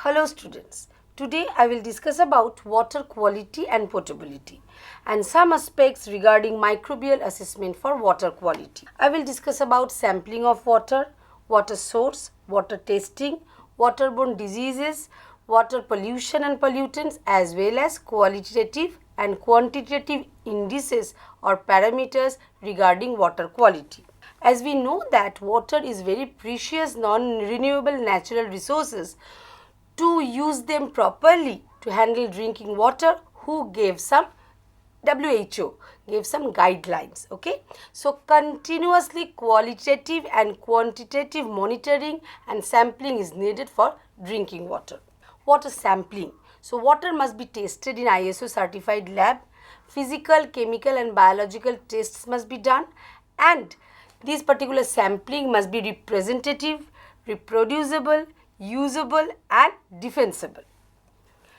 Hello students, today I will discuss about water quality and potability and some aspects regarding microbial assessment for water quality. I will discuss about sampling of water, water source, water testing, waterborne diseases, water pollution and pollutants as well as qualitative and quantitative indices or parameters regarding water quality. As we know that water is very precious non-renewable natural resources, to use them properly to handle drinking water, who gave some WHO gave some guidelines. Okay, so continuously qualitative and quantitative monitoring and sampling is needed for drinking water. Water sampling. So water must be tested in ISO certified lab. Physical, chemical and biological tests must be done, and this particular sampling must be representative, reproducible, usable and defensible.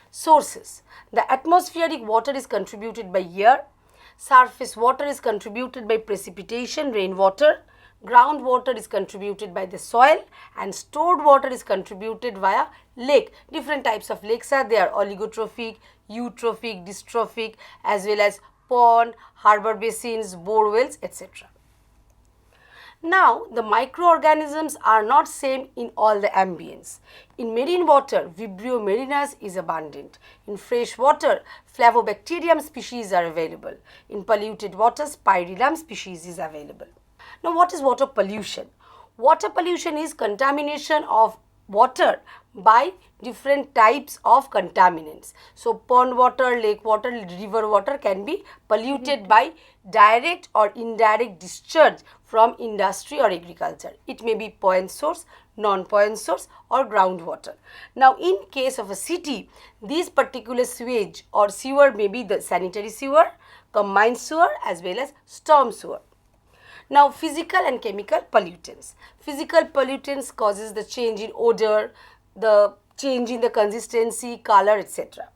Sources. The atmospheric water is contributed by air, surface water is contributed by precipitation, rainwater, groundwater is contributed by the soil, and stored water is contributed via lake. Different types of lakes are there: oligotrophic, eutrophic, dystrophic, as well as pond, harbor basins, bore wells, etc. Now, the microorganisms are not same in all the ambience. In marine water, Vibrio marinus is abundant. In fresh water, Flavobacterium species are available. In polluted water, Spirillum species is available. Now, what is water pollution? Water pollution is contamination of water by different types of contaminants. So, pond water, lake water, river water can be polluted by direct or indirect discharge from industry or agriculture. It may be point source, non-point source or groundwater. Now, in case of a city, this particular sewage or sewer may be the sanitary sewer, combined sewer as well as storm sewer. Now, physical and chemical pollutants. Physical pollutants causes the change in odor, the change in the consistency, color, etc.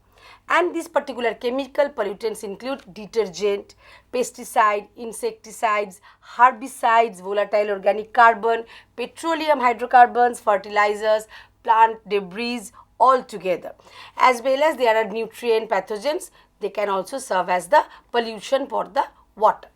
And these particular chemical pollutants include detergent, pesticide, insecticides, herbicides, volatile organic carbon, petroleum hydrocarbons, fertilizers, plant debris, all together. As well as there are nutrient pathogens, they can also serve as the pollution for the water.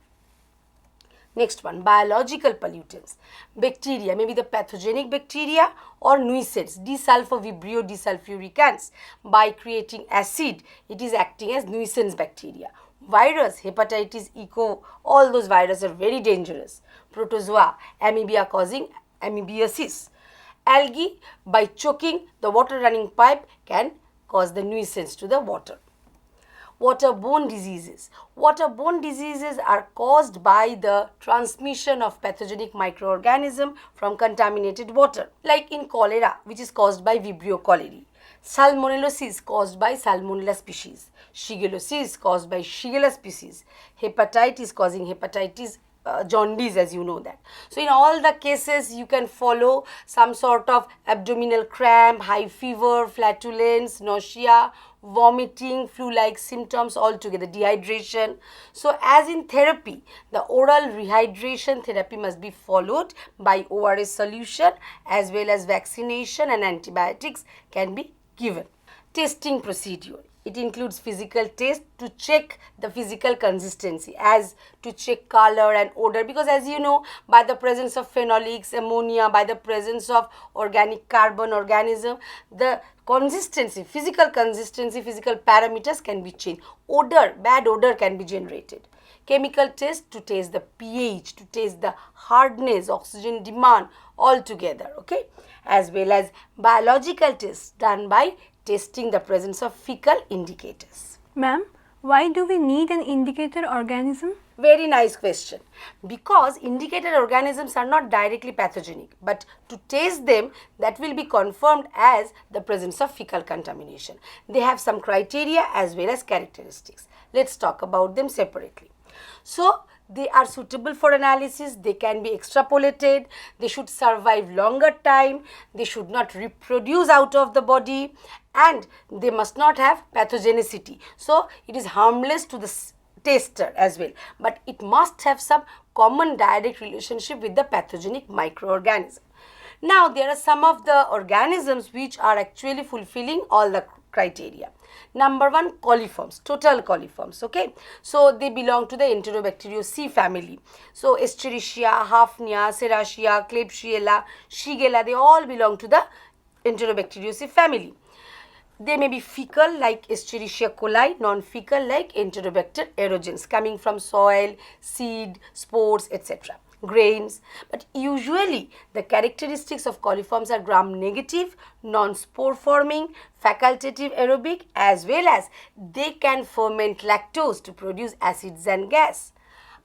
Next one, biological pollutants. Bacteria, maybe the pathogenic bacteria or nuisance, desulfovibrio desulfuricans. By creating acid, it is acting as nuisance bacteria. Virus, hepatitis, E. coli, all those viruses are very dangerous. Protozoa, amoeba causing amoebiasis. Algae, by choking the water running pipe, can cause the nuisance to the water. Waterborne diseases. Waterborne diseases are caused by the transmission of pathogenic microorganism from contaminated water, like in cholera, which is caused by Vibrio cholerae. Salmonellosis caused by Salmonella species. Shigellosis caused by Shigella species. Hepatitis causing hepatitis jaundice, as you know that. So, in all the cases, you can follow some sort of abdominal cramp, high fever, flatulence, nausea, vomiting, flu-like symptoms altogether, dehydration. So, as in therapy, the oral rehydration therapy must be followed by ORS solution as well as vaccination and antibiotics can be given. Testing procedure. It includes physical test to check the physical consistency, as to check color and odor, because as you know, by the presence of phenolics, ammonia, by the presence of organic carbon organism, the consistency, physical parameters can be changed. Odor, bad odor can be generated. Chemical test to test the pH, to test the hardness, oxygen demand altogether, okay, as well as biological tests done by testing the presence of fecal indicators. Ma'am, why do we need an indicator organism? Very nice question. Because indicator organisms are not directly pathogenic, but to test them, that will be confirmed as the presence of fecal contamination. They have some criteria as well as characteristics. Let's talk about them separately. So, they are suitable for analysis, they can be extrapolated, they should survive longer time, they should not reproduce out of the body, and they must not have pathogenicity. So, it is harmless to the tester as well, but it must have some common direct relationship with the pathogenic microorganism. Now there are some of the organisms which are actually fulfilling all the criteria. Number one, coliforms, total coliforms, okay. So they belong to the Enterobacteriaceae family. So Escherichia, Hafnia, Serratia, Klebsiella, Shigella, they all belong to the Enterobacteriaceae family. They may be fecal like Escherichia coli, non-fecal like Enterobacter aerogens coming from soil, seed, spores, etc. Grains, but usually the characteristics of coliforms are gram-negative, non-spore forming, facultative aerobic, as well as they can ferment lactose to produce acids and gas.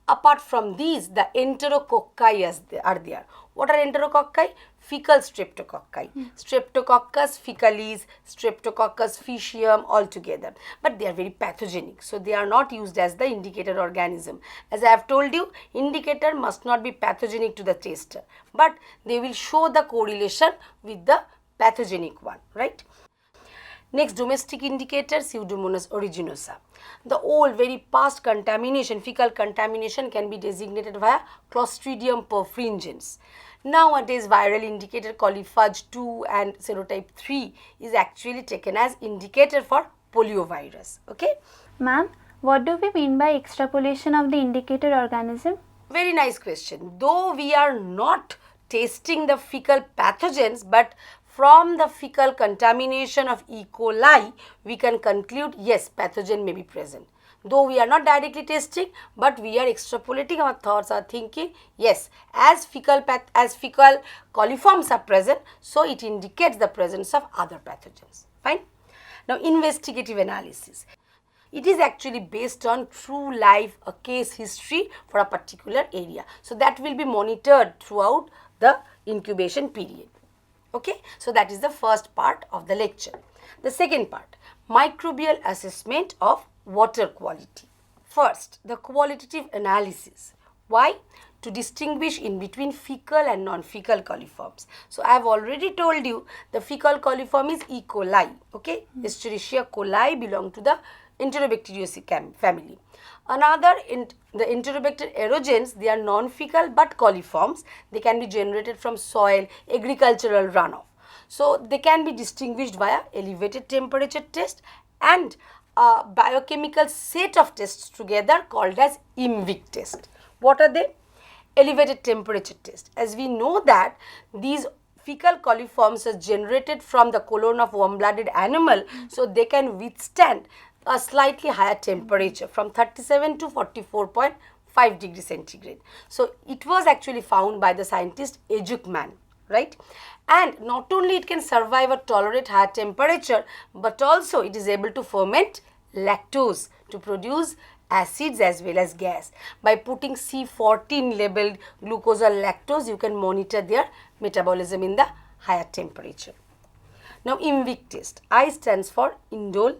Apart from these, the enterococci are there. What are enterococci? Fecal streptococci. Streptococcus fecalis, Streptococcus faecium all together. But they are very pathogenic. So they are not used as the indicator organism. As I have told you, indicator must not be pathogenic to the taster. But they will show the correlation with the pathogenic one, right? Next, domestic indicator, Pseudomonas aeruginosa. The old, very past contamination, fecal contamination can be designated via Clostridium perfringens. Nowadays, viral indicator coliphage 2 and serotype 3 is actually taken as indicator for poliovirus. Okay. Ma'am, what do we mean by extrapolation of the indicator organism? Very nice question. Though we are not tasting the fecal pathogens, but from the fecal contamination of E. coli, we can conclude yes, pathogen may be present. Though we are not directly testing, but we are extrapolating our thoughts, our thinking, yes, as fecal coliforms are present, so it indicates the presence of other pathogens. Fine. Now, investigative analysis. It is actually based on true life, a case history for a particular area. So that will be monitored throughout the incubation period. Okay, so that is the first part of the lecture. The second part, microbial assessment of water quality. First, the qualitative analysis. Why? To distinguish in between fecal and non-fecal coliforms. So I have already told you the fecal coliform is E. coli. Okay, Escherichia coli belong to the Enterobacteriaceae family. Another, the Enterobacter aerogens, they are non-fecal but coliforms. They can be generated from soil, agricultural runoff. So they can be distinguished via elevated temperature test and a biochemical set of tests together called as IMVIC test. What are they? Elevated temperature test. As we know that these fecal coliforms are generated from the colon of warm-blooded animal, so they can withstand a slightly higher temperature from 37 to 44.5 degrees centigrade. So it was actually found by the scientist Ejuckman, right? And not only it can survive or tolerate higher temperature, but also it is able to ferment lactose to produce acids as well as gas. By putting C14 labeled glucose or lactose, you can monitor their metabolism in the higher temperature. Now, IMVIC test. I stands for Indole,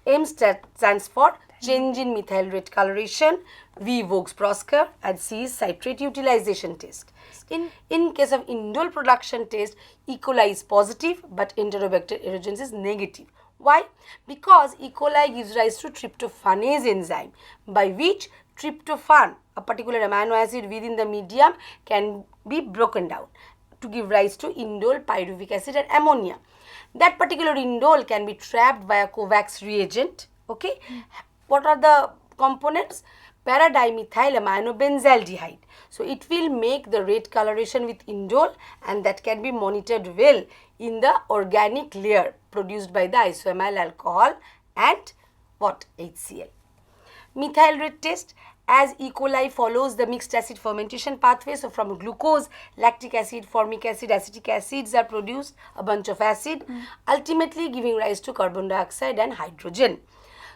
M stands for change in methyl rate coloration, V Voges-Prosker, and C is citrate utilization test. In case of indole production test, E. coli is positive but Enterobacter aerogens is negative. Why? Because E. coli gives rise to tryptophanase enzyme, by which tryptophan, a particular amino acid within the medium, can be broken down to give rise to indole, pyruvic acid and ammonia. That particular indole can be trapped by a Kovacs reagent. Okay. What are the components? Para-dimethyl aminobenzaldehyde. So it will make the red coloration with indole, and that can be monitored well in the organic layer produced by the isoamyl alcohol and what? HCl. Methyl rate test. As E. coli follows the mixed acid fermentation pathway, so from glucose, lactic acid, formic acid, acetic acids are produced, a bunch of acid, ultimately giving rise to carbon dioxide and hydrogen.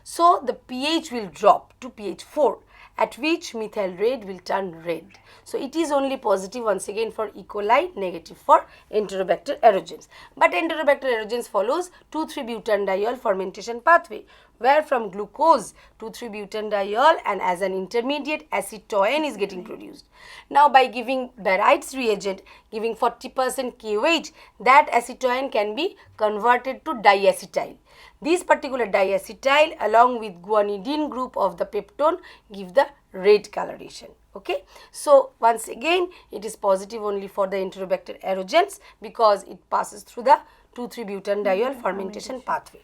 So the pH will drop to pH 4, at which methyl red will turn red. So it is only positive once again for E. coli, negative for Enterobacter aerogens. But Enterobacter aerogens follows 2,3-butanediol fermentation pathway, where from glucose 2,3-butanediol and as an intermediate acetoin is getting produced. Now by giving Barite's reagent, giving 40% KOH, that acetoin can be converted to diacetyl. This particular diacetyl along with guanidine group of the peptone give the red coloration. Okay, so once again it is positive only for the Enterobacter aerogens because it passes through the 2,3-butanediol fermentation pathway.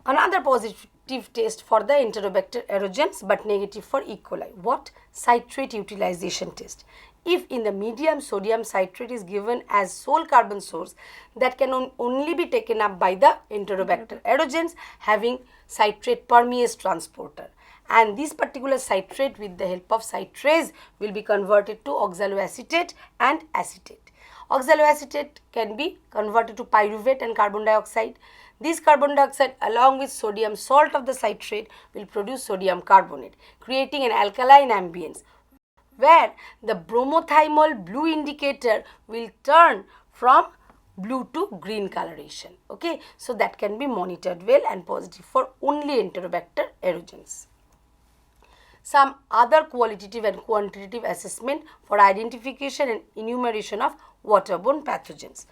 Another positive test for the Enterobacter aerogens but negative for E. coli. What? Citrate utilization test. If in the medium sodium citrate is given as sole carbon source, that can only be taken up by the Enterobacter aerogens having citrate permease transporter, and this particular citrate with the help of citrase will be converted to oxaloacetate and acetate. Oxaloacetate can be converted to pyruvate and carbon dioxide. This carbon dioxide along with sodium salt of the citrate will produce sodium carbonate, creating an alkaline ambience where the bromothymol blue indicator will turn from blue to green coloration. Okay, so that can be monitored well and positive for only Enterobacter aerogens. Some other qualitative and quantitative assessment for identification and enumeration of waterborne pathogens.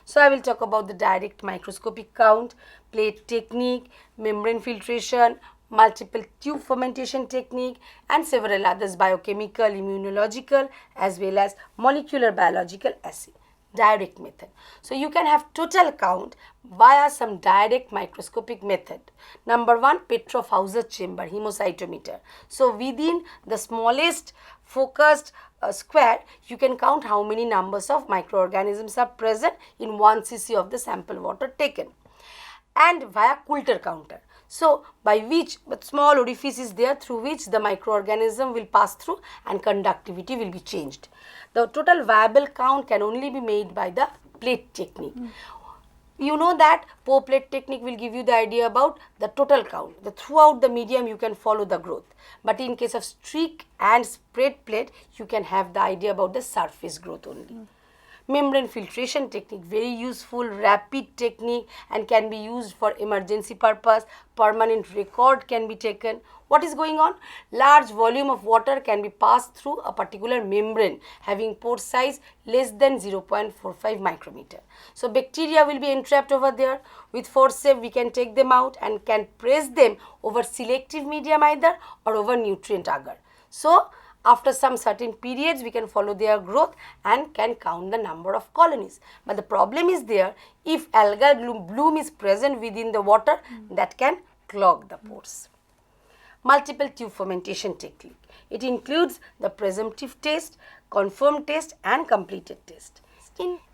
So I will talk about the direct microscopic count, plate technique, membrane filtration, multiple tube fermentation technique, and several others, biochemical, immunological, as well as molecular biological assay. Direct method. So you can have total count via some direct microscopic method. Number one, Petrov-Hauser chamber, hemocytometer. So within the smallest focused square, you can count how many numbers of microorganisms are present in 1 cc of the sample water taken. And via Coulter counter. So by which small orifice is there through which the microorganism will pass through and conductivity will be changed. The total viable count can only be made by the plate technique. You know that pour plate technique will give you the idea about the total count. Throughout the medium you can follow the growth. But in case of streak and spread plate, you can have the idea about the surface growth only. Membrane filtration technique, very useful, rapid technique and can be used for emergency purpose. Permanent record can be taken. What is going on? Large volume of water can be passed through a particular membrane having pore size less than 0.45 micrometer. So bacteria will be entrapped over there. With forceps we can take them out and can press them over selective medium either or over nutrient agar. So after some certain periods we can follow their growth and can count the number of colonies. But the problem is there, if algal bloom is present within the water, that can clog the pores. Multiple tube fermentation technique. It includes the presumptive test, confirmed test and completed test.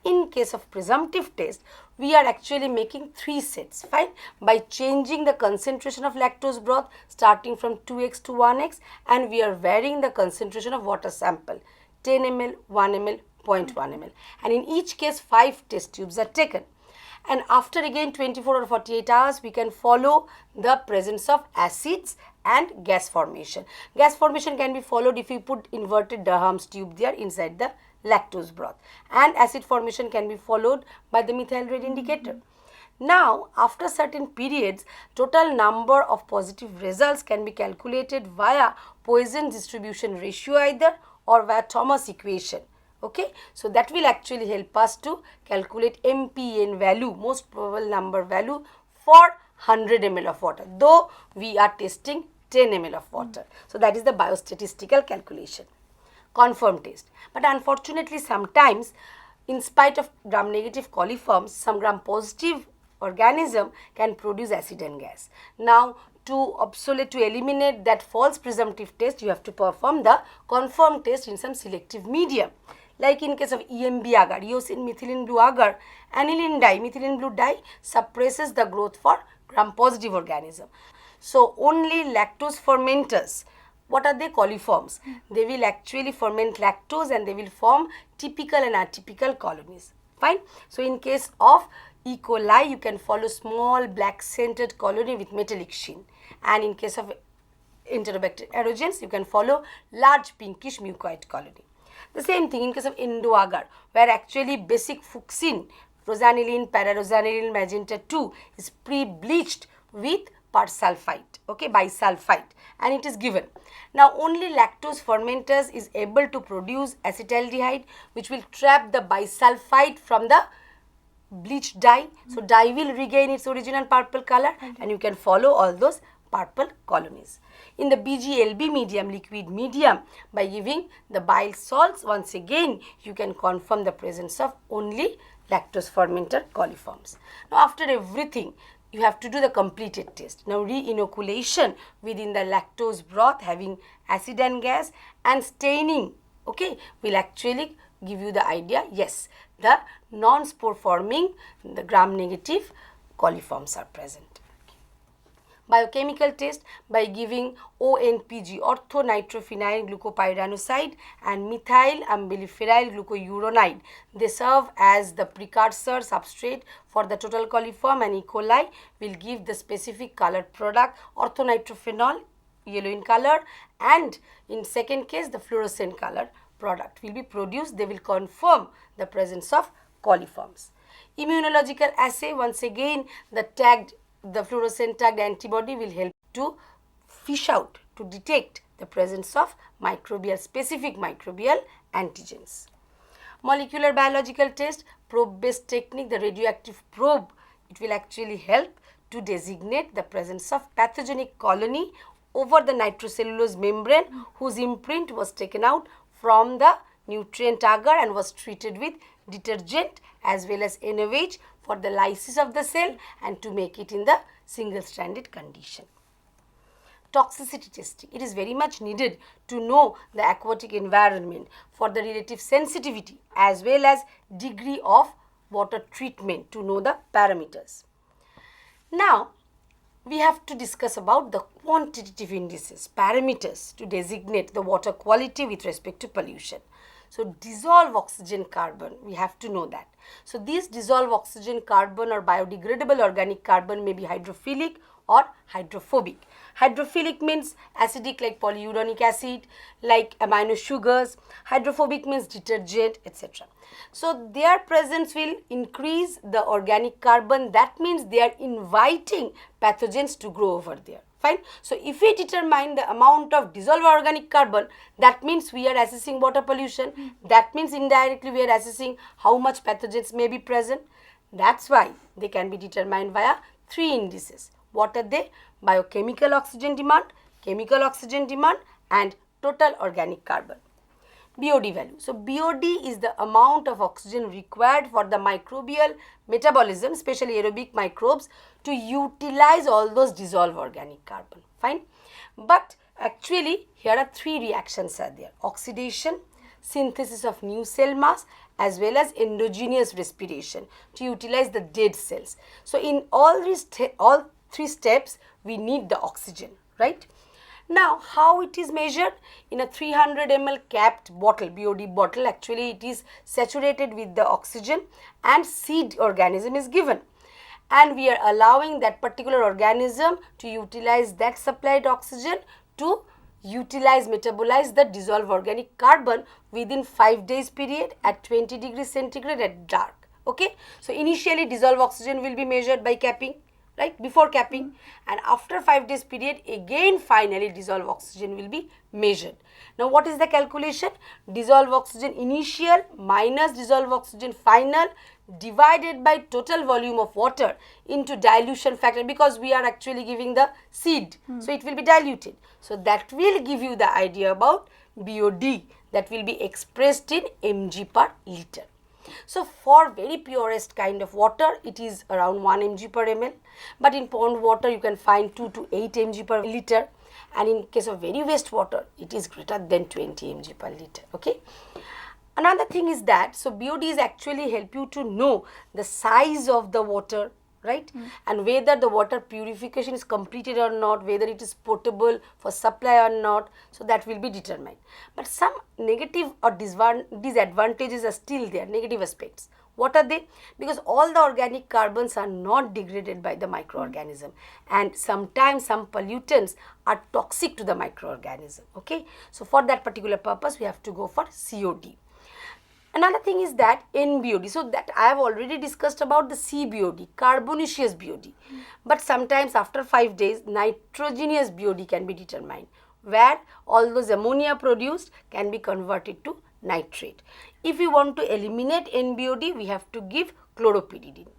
In case of presumptive test, we are actually making 3 sets, fine, by changing the concentration of lactose broth starting from 2x to 1x, and we are varying the concentration of water sample 10 ml, 1 ml, 0.1 ml, and in each case 5 test tubes are taken. And after again 24 or 48 hours we can follow the presence of acids and gas formation. Gas formation can be followed if you put inverted Durham's tube there inside the lactose broth, and acid formation can be followed by the methyl red indicator. Now after certain periods, total number of positive results can be calculated via Poisson distribution ratio either or via Thomas equation. Okay, so that will actually help us to calculate MPN value, most probable number value, for 100 ml of water, though we are testing 10 ml of water. So that is the biostatistical calculation. Confirmed test. But unfortunately sometimes in spite of gram negative coliforms, some gram positive organism can produce acid and gas. Now to eliminate that false presumptive test, you have to perform the confirmed test in some selective medium. Like in case of EMB agar, eosin methylene blue agar, aniline dye, methylene blue dye suppresses the growth for gram positive organism. So only lactose fermenters, what are they? Coliforms. They will actually ferment lactose and they will form typical and atypical colonies. Fine. So in case of E. coli, you can follow small black centered colony with metallic sheen, and in case of Enterobacter aerogens, you can follow large pinkish mucoid colony. The same thing in case of Indole agar, where actually basic fuchsin, rosanilin, pararosanilin, magenta 2 is pre-bleached with persulfite, okay, bisulfite, and it is given. Now only lactose fermenters is able to produce acetaldehyde, which will trap the bisulfite from the bleached dye. So dye will regain its original purple color and you can follow all those purple colonies. In the BGLB medium, liquid medium, by giving the bile salts, once again you can confirm the presence of only lactose fermented coliforms. Now after everything, you have to do the completed test. Now re-inoculation within the lactose broth having acid and gas and staining, okay, will actually give you the idea, yes, the non-spore forming, the gram-negative coliforms are present. Biochemical test by giving ONPG, orthonitrophenyl glucopyranoside, and methyl amblyphenyl glucouronide. They serve as the precursor substrate for the total coliform, and E. coli will give the specific colored product orthonitrophenol, yellow in color, and in second case the fluorescent color product will be produced. They will confirm the presence of coliforms. Immunological assay, once again the fluorescent tagged antibody will help to fish out, to detect the presence of specific microbial antigens. Molecular biological test, probe based technique, the radioactive probe, it will actually help to designate the presence of pathogenic colony over the nitrocellulose membrane whose imprint was taken out from the nutrient agar and was treated with detergent as well as NaOH for the lysis of the cell and to make it in the single stranded condition. Toxicity testing, it is very much needed to know the aquatic environment for the relative sensitivity as well as degree of water treatment to know the parameters. Now we have to discuss about the quantitative indices, parameters to designate the water quality with respect to pollution. So dissolved oxygen carbon, we have to know that. So these dissolved oxygen carbon or biodegradable organic carbon may be hydrophilic or hydrophobic. Hydrophilic means acidic like polyuronic acid, like amino sugars. Hydrophobic means detergent, etc. So their presence will increase the organic carbon. That means they are inviting pathogens to grow over there. Fine. So if we determine the amount of dissolved organic carbon, that means we are assessing water pollution. That means indirectly we are assessing how much pathogens may be present. That's why they can be determined via 3 indices. What are they? Biochemical oxygen demand, chemical oxygen demand, and total organic carbon. BOD value. So BOD is the amount of oxygen required for the microbial metabolism, especially aerobic microbes, to utilize all those dissolved organic carbon. Fine. But actually here are 3 reactions are there: oxidation, synthesis of new cell mass, as well as endogenous respiration to utilize the dead cells. So in all 3 steps we need the oxygen, right? Now, how it is measured? In a 300 ml capped bottle, BOD bottle, actually it is saturated with the oxygen and seed organism is given. And we are allowing that particular organism to utilize that supplied oxygen to metabolize the dissolved organic carbon within 5 days period at 20 degrees centigrade at dark. Okay. So, initially dissolved oxygen will be measured by capping, right, before capping, and after 5 days period again finally dissolved oxygen will be measured. Now what is the calculation? Dissolved oxygen initial minus dissolved oxygen final divided by total volume of water into dilution factor, because we are actually giving the seed, so it will be diluted. So that will give you the idea about BOD, that will be expressed in mg per liter. So for very purest kind of water, it is around 1 mg per ml, but in pond water you can find 2 to 8 mg per liter, and in case of very waste water it is greater than 20 mg per liter. Okay. Another thing is that, so BOD is actually help you to know the size of the water, right, and whether the water purification is completed or not, whether it is potable for supply or not, so that will be determined. But some negative or disadvantages are still there, negative aspects. What are they? Because all the organic carbons are not degraded by the microorganism, and sometimes some pollutants are toxic to the microorganism. Okay, so for that particular purpose we have to go for COD. Another thing is that NBOD, so that I have already discussed about the CBOD, carbonaceous BOD, but sometimes after 5 days nitrogenous BOD can be determined, where all those ammonia produced can be converted to nitrate. If we want to eliminate NBOD, we have to give chloropyridine,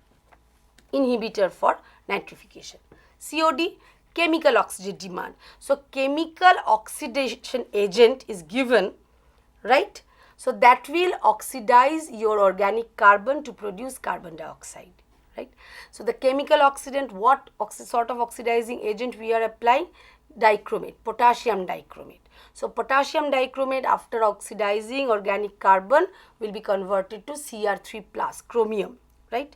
inhibitor for nitrification. COD, chemical oxygen demand. So chemical oxidation agent is given, right? So that will oxidize your organic carbon to produce carbon dioxide, right? So the chemical oxidant, what sort of oxidizing agent we are applying? Dichromate, potassium dichromate. So potassium dichromate, after oxidizing organic carbon, will be converted to Cr3 plus chromium, right?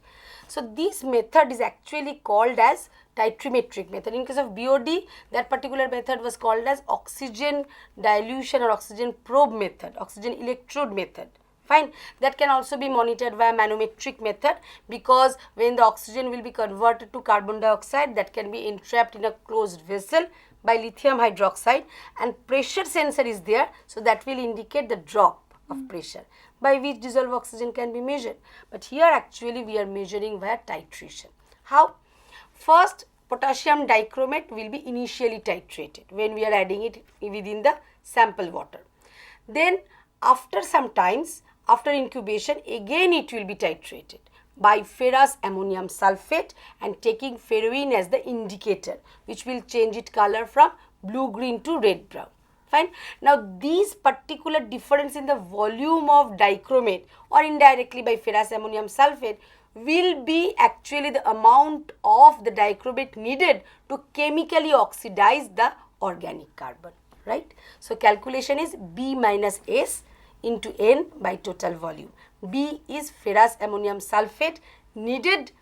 So this method is actually called as titrimetric method. In case of BOD, that particular method was called as oxygen dilution or oxygen probe method, oxygen electrode method. Fine. That can also be monitored via manometric method, because when the oxygen will be converted to carbon dioxide, that can be entrapped in a closed vessel by lithium hydroxide, and pressure sensor is there, so that will indicate the drop of pressure by which dissolved oxygen can be measured. But here actually we are measuring via titration. How? First, potassium dichromate will be initially titrated when we are adding it within the sample water. Then after some times, after incubation, again it will be titrated by ferrous ammonium sulfate and taking ferroin as the indicator, which will change its color from blue green to red brown. Fine. Now these particular difference in the volume of dichromate or indirectly by ferrous ammonium sulfate will be actually the amount of the dichromate needed to chemically oxidize the organic carbon, right? So calculation is B minus S into N by total volume. B is ferrous ammonium sulfate needed,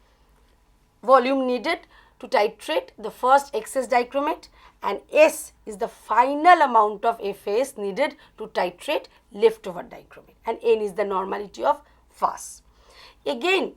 volume needed to titrate the first excess dichromate, and S is the final amount of FAS needed to titrate leftover dichromate, and N is the normality of FAS. Again,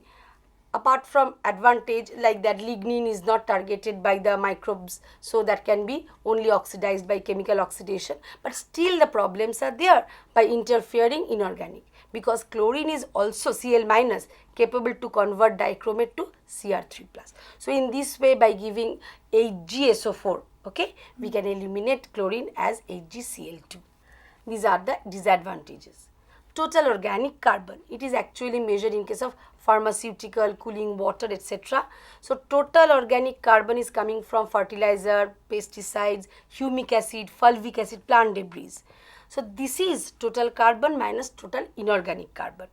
apart from advantage like that lignin is not targeted by the microbes, so that can be only oxidized by chemical oxidation, but still the problems are there by interfering inorganic, because chlorine is also Cl minus capable to convert dichromate to Cr3 plus. So in this way, by giving HgSO4, okay, we can eliminate chlorine as HgCl2. These are the disadvantages. Total organic carbon, it is actually measured in case of pharmaceutical, cooling water, etc. So total organic carbon is coming from fertilizer, pesticides, humic acid, fulvic acid, plant debris. So this is total carbon minus total inorganic carbon.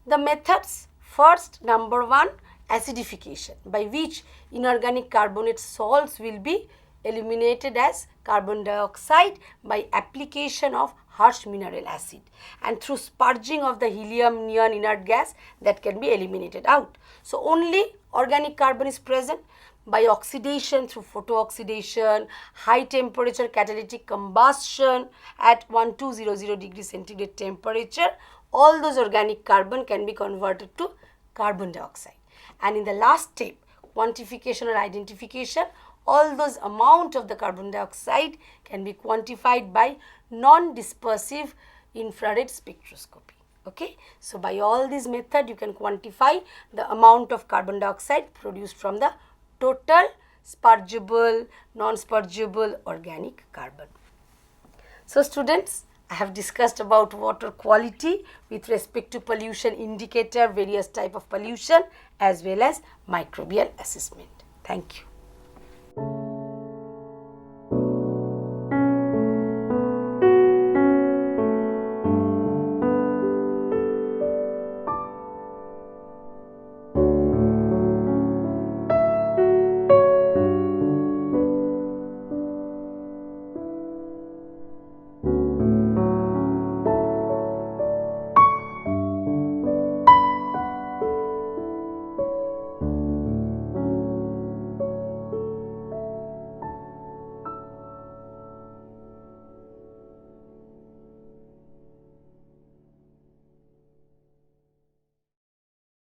The methods: first, number one, acidification, by which inorganic carbonate salts will be eliminated as carbon dioxide by application of harsh mineral acid, and through spurging of the helium neon inert gas, that can be eliminated out. So only organic carbon is present. By oxidation through photooxidation, high temperature catalytic combustion at 1200 degrees centigrade temperature, all those organic carbon can be converted to carbon dioxide. And in the last step, quantification or identification, all those amount of the carbon dioxide can be quantified by non-dispersive infrared spectroscopy. Okay, so by all these methods you can quantify the amount of carbon dioxide produced from the total spurgeable, non-spurgeable organic carbon. So students, I have discussed about water quality with respect to pollution indicator, various type of pollution, as well as microbial assessment. Thank you.